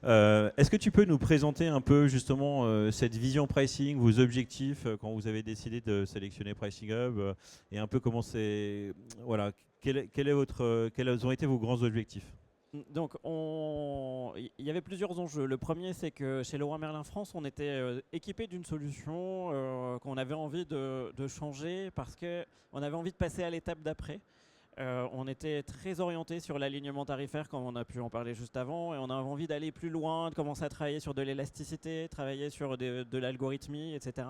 Est-ce que tu peux nous présenter un peu justement cette vision pricing, vos objectifs quand vous avez décidé de sélectionner Pricing Hub et un peu comment c'est, voilà, quels ont été vos grands objectifs? Donc, il y avait plusieurs enjeux. Le premier, c'est que chez Leroy Merlin France, on était équipé d'une solution qu'on avait envie de changer parce qu'on avait envie de passer à l'étape d'après. On était très orienté sur l'alignement tarifaire, comme on a pu en parler juste avant, et on avait envie d'aller plus loin, de commencer à travailler sur de l'élasticité, travailler sur de l'algorithmie, etc.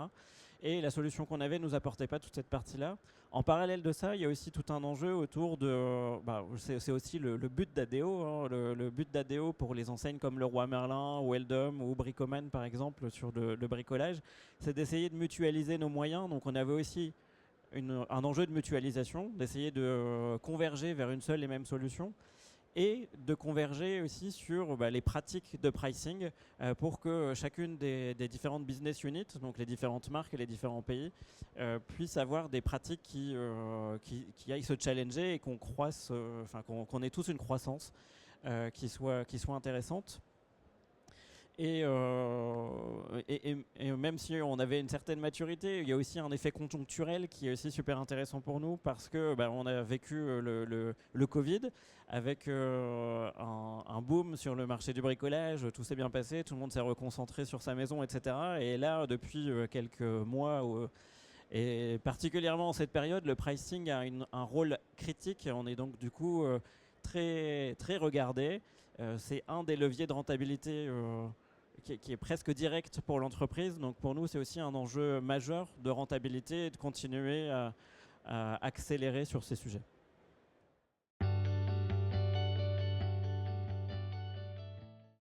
Et la solution qu'on avait ne nous apportait pas toute cette partie-là. En parallèle de ça, il y a aussi tout un enjeu autour de... c'est aussi le but d'ADO. Hein, le but d'ADO pour les enseignes comme Leroy Merlin ou Eldom ou Bricoman, par exemple, sur le bricolage, c'est d'essayer de mutualiser nos moyens. Donc on avait aussi un enjeu de mutualisation, d'essayer de converger vers une seule et même solution et de converger aussi sur les pratiques de pricing pour que chacune des différentes business units, donc les différentes marques et les différents pays, puissent avoir des pratiques qui aillent se challenger et qu'on croisse, qu'on ait tous une croissance qui soit intéressante. Et même si on avait une certaine maturité, il y a aussi un effet conjoncturel qui est aussi super intéressant pour nous parce que on a vécu le Covid avec un boom sur le marché du bricolage, tout s'est bien passé, tout le monde s'est reconcentré sur sa maison, etc. Et là, depuis quelques mois, et particulièrement en cette période, le pricing a un rôle critique. On est donc du coup très, très regardé. C'est un des leviers de rentabilité qui est presque direct pour l'entreprise. Donc pour nous, c'est aussi un enjeu majeur de rentabilité et de continuer à accélérer sur ces sujets.